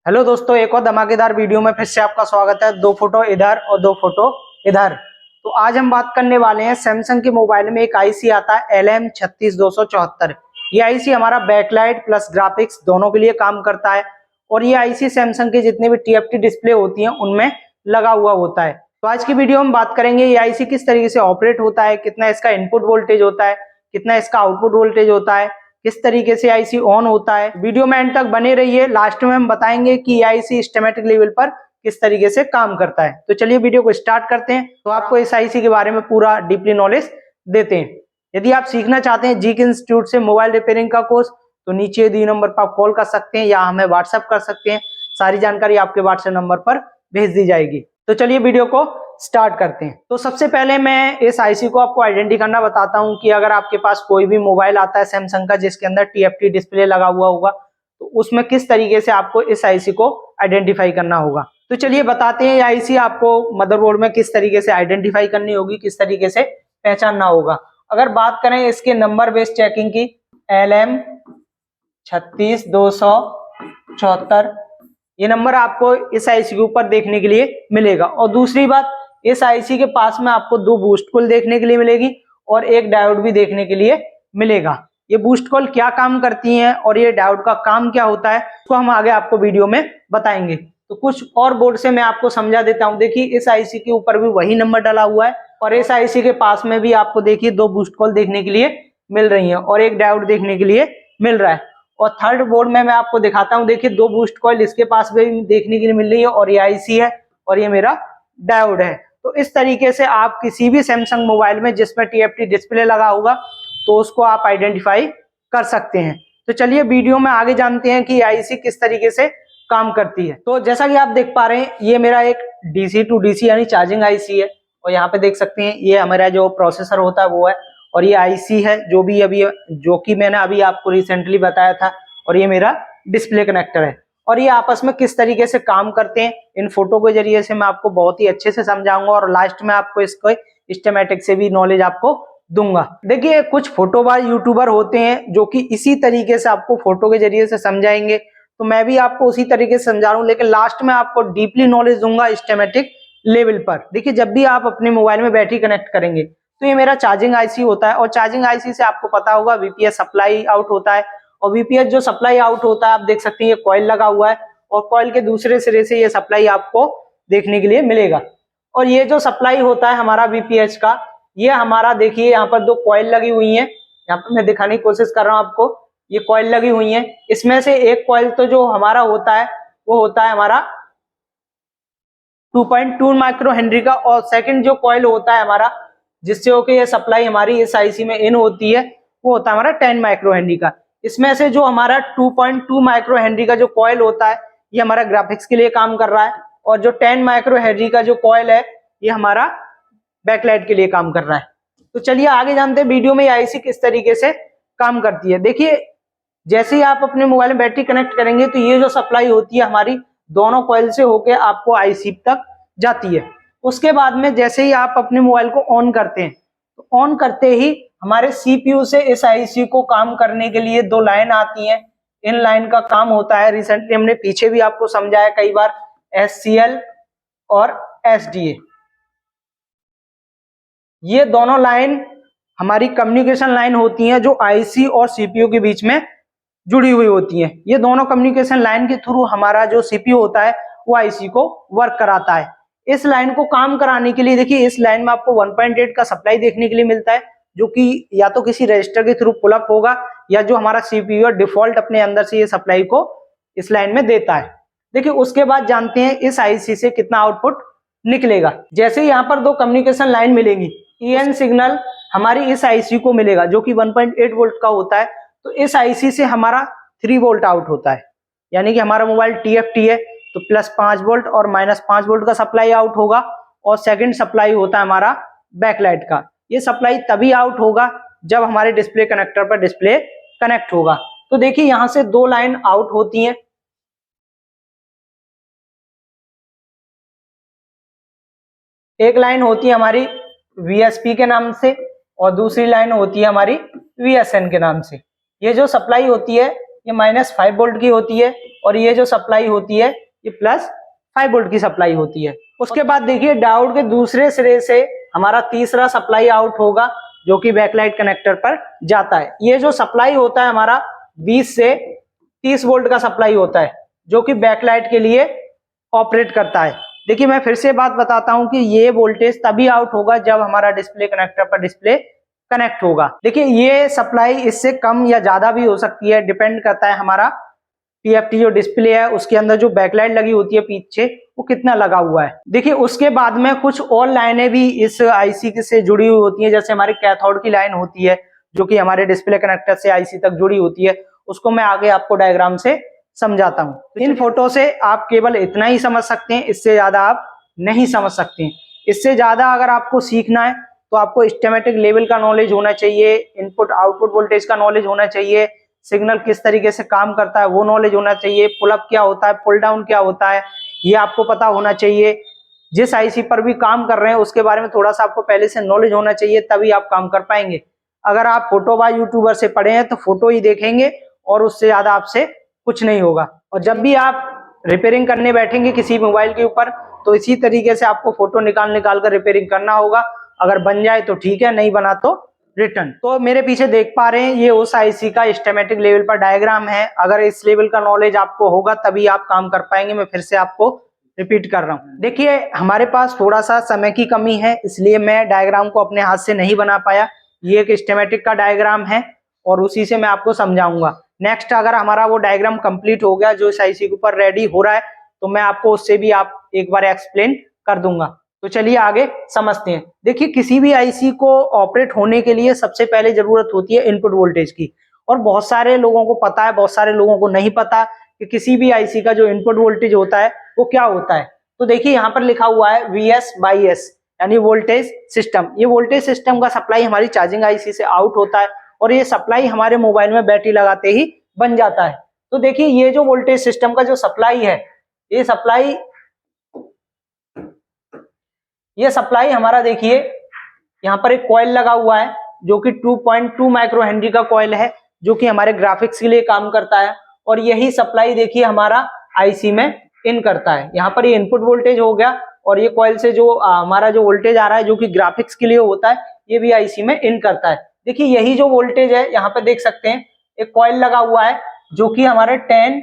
Hello दोस्तों, एक और धमाकेदार वीडियो में फिर से आपका स्वागत है। दो फोटो इधर और दो फोटो इधर। तो आज हम बात करने वाले हैं सैमसंग के मोबाइल में एक आईसी आता है LM36274। ये आईसी हमारा बैकलाइट प्लस ग्राफिक्स दोनों के लिए काम करता है और ये आईसी सैमसंग के जितने भी TFT डिस्प्ले होती हैं उनमें लगा हुआ होता है। तो आज की वीडियो में बात करेंगे ये आईसी किस तरीके से ऑपरेट होता है, कितना इसका इनपुट वोल्टेज होता है, कितना इसका आउटपुट वोल्टेज होता है, किस तरीके से आईसी ऑन होता है। वीडियो में एंड तक बने रहिए। लास्ट में हम बताएंगे कि आईसी स्कीमेटिक लेवल पर किस तरीके से काम करता है। तो चलिए वीडियो को स्टार्ट करते हैं। तो आपको इस आईसी के बारे में पूरा डीपली नॉलेज देते हैं। यदि आप सीखना चाहते हैं जीके इंस्टीट्यूट से मोबाइल रिपेयरिंग का कोर्स तो नीचे दिए नंबर पर आप कॉल कर सकते हैं या हमें व्हाट्सएप कर सकते हैं। सारी जानकारी आपके व्हाट्सएप नंबर पर भेज दी जाएगी। तो चलिए वीडियो को स्टार्ट करते हैं। तो सबसे पहले मैं इस आईसी को आपको आइडेंटिफाई करना बताता हूं कि अगर आपके पास कोई भी मोबाइल आता है सैमसंग का जिसके अंदर TFT डिस्प्ले लगा हुआ होगा तो उसमें किस तरीके से आपको इस आईसी को आइडेंटिफाई करना होगा। तो चलिए बताते हैं ये आईसी आपको मदरबोर्ड में किस तरीके से आइडेंटिफाई करनी होगी, किस तरीके से पहचानना होगा। अगर बात करें इसके नंबर बेस्ड चेकिंग की, LM36274 ये नंबर आपको इस आईसी के ऊपर देखने के लिए मिलेगा। और दूसरी बात, इस आईसी के पास में आपको दो बूस्ट कॉइल देखने के लिए मिलेगी और एक डायोड भी देखने के लिए मिलेगा। ये बूस्ट कॉइल क्या काम करती हैं और ये डायोड का काम क्या होता है तो हम आगे आपको वीडियो में बताएंगे। तो कुछ और बोर्ड से मैं आपको समझा देता हूं। देखिए इस आईसी के ऊपर भी वही नंबर डाला हुआ है और इस आईसी के पास में भी आपको देखिए दो बूस्ट कॉइल देखने के लिए मिल रही है और एक डायोड देखने के लिए मिल रहा है। और थर्ड बोर्ड में मैं आपको दिखाता हूं। देखिए दो बूस्ट कॉइल इसके पास भी देखने के लिए मिल रही है और ये आईसी है और ये मेरा डायोड है। तो इस तरीके से आप किसी भी सैमसंग मोबाइल में जिसमें TFT डिस्प्ले लगा होगा तो उसको आप आइडेंटिफाई कर सकते हैं। तो चलिए वीडियो में आगे जानते हैं कि आईसी किस तरीके से काम करती है। तो जैसा कि आप देख पा रहे हैं ये मेरा एक DC टू DC यानी चार्जिंग आईसी है और यहाँ पे देख सकते हैं ये हमारा जो प्रोसेसर होता है वो है और ये आईसी है जो कि मैंने अभी आपको रिसेंटली बताया था और ये मेरा डिस्प्ले कनेक्टर है। और ये आपस में किस तरीके से काम करते हैं इन फोटो के जरिए से मैं आपको बहुत ही अच्छे से समझाऊंगा और लास्ट में आपको इसको स्कीमेटिक से भी नॉलेज आपको दूंगा। देखिए कुछ फोटोबाज यूट्यूबर होते हैं जो कि इसी तरीके से आपको फोटो के जरिए से समझाएंगे, तो मैं भी आपको उसी तरीके से समझा रहा हूँ, लेकिन लास्ट में आपको डीपली नॉलेज दूंगा स्कीमेटिक लेवल पर। देखिए जब भी आप अपने मोबाइल में बैटरी कनेक्ट करेंगे तो ये मेरा चार्जिंग आईसी होता है और चार्जिंग आईसी से आपको पता होगा VPS सप्लाई आउट होता है और VPS जो सप्लाई आउट होता है आप देख सकते हैं ये कॉइल लगा हुआ है और कॉइल के दूसरे सिरे से ये सप्लाई आपको देखने के लिए मिलेगा। और ये जो सप्लाई होता है हमारा VPS का, ये हमारा देखिए यहाँ पर दो कॉइल लगी हुई हैं। यहाँ पर मैं दिखाने की कोशिश कर रहा हूँ आपको, ये कॉइल लगी हुई हैं। इसमें से एक कॉइल तो जो हमारा होता है वो होता है हमारा 2.2 माइक्रो हेनरी का और सेकंड जो कॉइल होता है हमारा जिससे होकर ये सप्लाई हमारी इस आईसी में इन होती है वो होता है हमारा 10 माइक्रो हेनरी का। इसमें से जो हमारा 2.2 माइक्रो हेनरी का जो कॉइल होता है ये हमारा ग्राफिक्स के लिए काम कर रहा है और जो 10 माइक्रो हेनरी का जो कॉइल है ये हमारा बैकलाइट के लिए काम कर रहा है। तो चलिए आगे जानते हैं वीडियो में ये आईसी किस तरीके से काम करती है। देखिए जैसे ही आप अपने मोबाइल में बैटरी कनेक्ट करेंगे तो ये जो सप्लाई होती है हमारी दोनों कॉइल से होके आपको आईसी तक जाती है। उसके बाद में जैसे ही आप अपने मोबाइल को ऑन करते हैं तो ऑन करते ही हमारे CPU से इस आईसी को काम करने के लिए दो लाइन आती हैं। इन लाइन का काम होता है, रिसेंटली हमने पीछे भी आपको समझाया कई बार, SCL और SDA। ये दोनों लाइन हमारी कम्युनिकेशन लाइन होती हैं जो आईसी और CPU के बीच में जुड़ी हुई होती हैं। ये दोनों कम्युनिकेशन लाइन के थ्रू हमारा जो CPU होता है वो आईसी को वर्क कराता है। इस लाइन को काम कराने के लिए देखिए इस लाइन में आपको 1.8 का सप्लाई देखने के लिए मिलता है जो कि या तो किसी रजिस्टर के थ्रू पुल अप होगा या जो हमारा CPU है डिफॉल्ट अपने अंदर से ये सप्लाई को इस लाइन में देता है। देखिए उसके बाद जानते हैं इस आईसी से कितना आउटपुट निकलेगा। जैसे यहाँ पर दो कम्युनिकेशन लाइन मिलेंगी, EN सिग्नल हमारी इस आईसी को मिलेगा जो कि 1.8 वोल्ट का होता है। तो इस आईसी से हमारा 3 वोल्ट आउट होता है, यानी कि हमारा मोबाइल TFT है तो +5 वोल्ट और -5 वोल्ट का सप्लाई आउट होगा। और सेकंड सप्लाई होता है हमारा बैकलाइट का। ये सप्लाई तभी आउट होगा जब हमारे डिस्प्ले कनेक्टर पर डिस्प्ले कनेक्ट होगा। तो देखिए यहां से दो लाइन आउट होती हैं। एक लाइन होती है हमारी VSP के नाम से और दूसरी लाइन होती है हमारी VSN के नाम से। ये जो सप्लाई होती है ये -5 वोल्ट की होती है और ये जो सप्लाई होती है ये +5 वोल्ट की सप्लाई होती है। उसके बाद देखिए डायोड के दूसरे सिरे से हमारा तीसरा सप्लाई आउट होगा जो कि बैकलाइट कनेक्टर पर जाता है। ये जो सप्लाई होता है हमारा 20 से 30 वोल्ट का सप्लाई होता है जो कि बैकलाइट के लिए ऑपरेट करता है। देखिए मैं फिर से बात बताता हूं कि ये वोल्टेज तभी आउट होगा जब हमारा डिस्प्ले कनेक्टर पर डिस्प्ले कनेक्ट होगा। देखिए ये सप्लाई इससे कम या ज्यादा भी हो सकती है, डिपेंड करता है हमारा टीएफटी जो डिस्प्ले है उसके अंदर जो बैकलाइट लगी होती है पीछे वो कितना लगा हुआ है। देखिए उसके बाद में कुछ और लाइनें भी इस आईसी से जुड़ी हुई होती है, जैसे हमारी कैथोड की लाइन होती है जो कि हमारे डिस्प्ले कनेक्टर से आईसी तक जुड़ी होती है, उसको मैं आगे आपको डायग्राम से समझाता हूं। इन फोटो से आप केवल इतना ही समझ सकते हैं, इससे ज्यादा आप नहीं समझ सकते हैं। इससे ज्यादा अगर आपको सीखना है तो आपको स्कीमेटिक लेवल का नॉलेज होना चाहिए, इनपुट आउटपुट वोल्टेज का नॉलेज होना चाहिए, सिग्नल किस तरीके से काम करता है वो नॉलेज होना चाहिए, पुल अप क्या होता है, पुल डाउन क्या होता है ये आपको पता होना चाहिए। जिस आईसी पर भी काम कर रहे हैं उसके बारे में थोड़ा सा आपको पहले से नॉलेज होना चाहिए, तभी आप काम कर पाएंगे। अगर आप फोटो बाय यूट्यूबर से पढ़े हैं तो फोटो ही देखेंगे और उससे ज्यादा आपसे कुछ नहीं होगा। और जब भी आप रिपेयरिंग करने बैठेंगे किसी मोबाइल के ऊपर तो इसी तरीके से आपको फोटो निकाल कर रिपेयरिंग करना होगा। अगर बन जाए तो ठीक है, नहीं बना तो रिटर्न। तो मेरे पीछे देख पा रहे हैं ये उस आईसी का स्कीमेटिक लेवल पर डायग्राम है। अगर इस लेवल का नॉलेज आपको होगा तभी आप काम कर पाएंगे। मैं फिर से आपको रिपीट कर रहा हूं। देखिए हमारे पास थोड़ा सा समय की कमी है इसलिए मैं डायग्राम को अपने हाथ से नहीं बना पाया। ये एक स्कीमेटिक का डायग्राम है और उसी से मैं आपको समझाऊंगा। नेक्स्ट अगर हमारा वो डायग्राम कंप्लीट हो गया जो इस आईसी के ऊपर रेडी हो रहा है तो मैं आपको उससे भी आप एक बार एक्सप्लेन कर दूंगा। तो चलिए आगे समझते हैं। देखिए किसी भी आईसी को ऑपरेट होने के लिए सबसे पहले जरूरत होती है इनपुट वोल्टेज की, और बहुत सारे लोगों को पता है, बहुत सारे लोगों को नहीं पता कि किसी भी आईसी का जो इनपुट वोल्टेज होता है वो क्या होता है। तो देखिए यहाँ पर लिखा हुआ है VS/S यानी वोल्टेज सिस्टम। ये वोल्टेज सिस्टम का सप्लाई हमारी चार्जिंग आईसी से आउट होता है और ये सप्लाई हमारे मोबाइल में बैटरी लगाते ही बन जाता है। तो देखिए ये जो वोल्टेज सिस्टम का जो सप्लाई है ये सप्लाई हमारा देखिए यहाँ पर एक कॉइल लगा हुआ है जो कि 2.2 माइक्रो हेनरी का कॉइल है जो कि हमारे ग्राफिक्स के लिए काम करता है। और यही सप्लाई देखिए हमारा आईसी में इन करता है। यहाँ पर ये इनपुट वोल्टेज हो गया और ये कॉइल से जो हमारा जो वोल्टेज आ रहा है जो कि ग्राफिक्स के लिए होता है ये भी आईसी में इन करता है। देखिए यही जो वोल्टेज है यहाँ पे देख सकते हैं एक कॉइल लगा हुआ है जो कि हमारे 10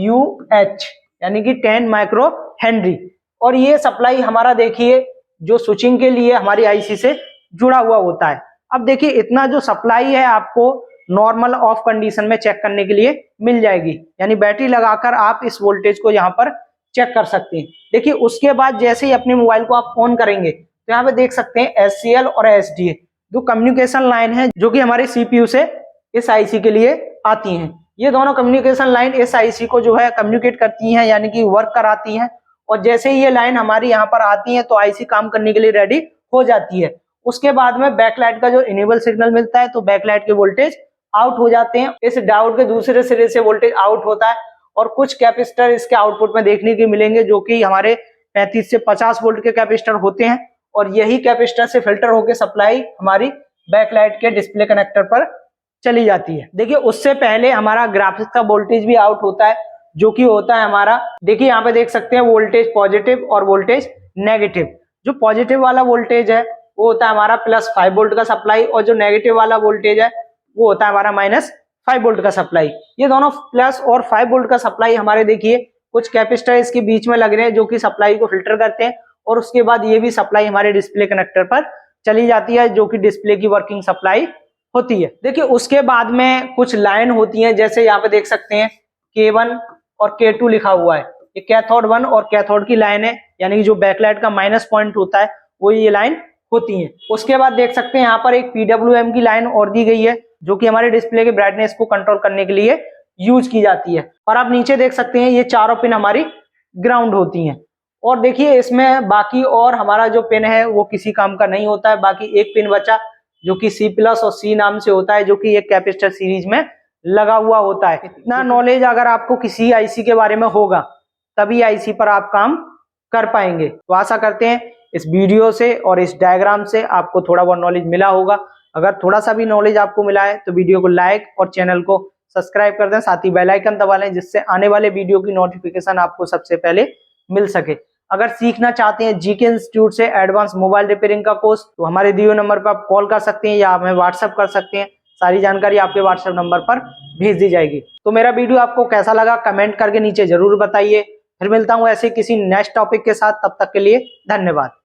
UH यानी कि 10 माइक्रो हेनरी, और ये सप्लाई हमारा देखिए जो स्विचिंग के लिए हमारी आईसी से जुड़ा हुआ होता है। अब देखिए इतना जो सप्लाई है आपको नॉर्मल ऑफ कंडीशन में चेक करने के लिए मिल जाएगी, यानी बैटरी लगाकर आप इस वोल्टेज को यहाँ पर चेक कर सकते हैं। देखिए उसके बाद जैसे ही अपने मोबाइल को आप ऑन करेंगे तो यहाँ पे देख सकते हैं SCL और SDA दो कम्युनिकेशन लाइन है जो कि हमारे CPU से इस आईसी के लिए आती हैं। ये दोनों कम्युनिकेशन लाइन इस आईसी को जो है कम्युनिकेट करती हैं यानी कि वर्क कराती हैं, और जैसे ही ये लाइन हमारी यहाँ पर आती है तो आईसी काम करने के लिए रेडी हो जाती है। उसके बाद में बैकलाइट का जो इनेबल सिग्नल मिलता है तो बैकलाइट के वोल्टेज आउट हो जाते हैं। इस डायोड के दूसरे सिरे से वोल्टेज आउट होता है और कुछ कैपेसिटर इसके आउटपुट में देखने के मिलेंगे जो कि हमारे 35 से 50 वोल्ट के कैपेसिटर होते हैं, और यही कैपेसिटर से फिल्टर होकर सप्लाई हमारी बैकलाइट के डिस्प्ले कनेक्टर पर चली जाती है। देखिए उससे पहले हमारा ग्राफिक्स का वोल्टेज भी आउट होता है जो कि होता है हमारा, देखिए यहाँ पे देख सकते हैं वोल्टेज पॉजिटिव और वोल्टेज नेगेटिव। जो पॉजिटिव वाला वोल्टेज है वो होता है हमारा +5 वोल्ट का सप्लाई, और जो नेगेटिव वाला वोल्टेज है वो होता है हमारा -5 वोल्ट का सप्लाई। ये दोनों प्लस और 5 वोल्ट का सप्लाई हमारे देखिए कुछ कैपेसिटर इसके बीच में लग रहे हैं जो कि सप्लाई को फिल्टर करते हैं, और उसके बाद ये भी सप्लाई हमारे डिस्प्ले कनेक्टर पर चली जाती है जो कि डिस्प्ले की वर्किंग सप्लाई होती है। देखिए उसके बाद में कुछ लाइन होती है, जैसे यहाँ पे देख सकते हैं K1 और K2 लिखा हुआ है, ये कैथोड 1 और कैथोड की लाइन है, यानी कि जो बैकलाइट का माइनस पॉइंट होता है वो ये लाइन होती है। उसके बाद देख सकते हैं यहाँ पर एक PWM की लाइन और दी गई है जो कि हमारे डिस्प्ले के ब्राइटनेस को कंट्रोल करने के लिए यूज की जाती है। और आप नीचे देख सकते हैं ये चारों पिन हमारी ग्राउंड होती हैं। और देखिए इसमें बाकी और हमारा जो पिन है वो किसी काम का नहीं होता है, बाकी एक पिन बचा जो कि C+ और C नाम से होता है जो कि एक कैपेसिटर सीरीज में लगा हुआ होता है। इतना नॉलेज अगर आपको किसी आईसी के बारे में होगा तभी आईसी पर आप काम कर पाएंगे। तो आशा करते हैं इस वीडियो से और इस डायग्राम से आपको थोड़ा बहुत नॉलेज मिला होगा। अगर थोड़ा सा भी नॉलेज आपको मिला है तो वीडियो को लाइक और चैनल को सब्सक्राइब कर दें, साथ ही बेल आइकन दबा लें जिससे आने वाले वीडियो की नोटिफिकेशन आपको सबसे पहले मिल सके। अगर सीखना चाहते हैं जीके इंस्टीट्यूट से एडवांस मोबाइल रिपेयरिंग का कोर्स तो हमारे दिए हुए नंबर पर आप कॉल कर सकते हैं या हमें व्हाट्सएप कर सकते हैं। सारी जानकारी आपके व्हाट्सएप नंबर पर भेज दी जाएगी। तो मेरा वीडियो आपको कैसा लगा कमेंट करके नीचे जरूर बताइए। फिर मिलता हूँ ऐसे किसी नेक्स्ट टॉपिक के साथ, तब तक के लिए धन्यवाद।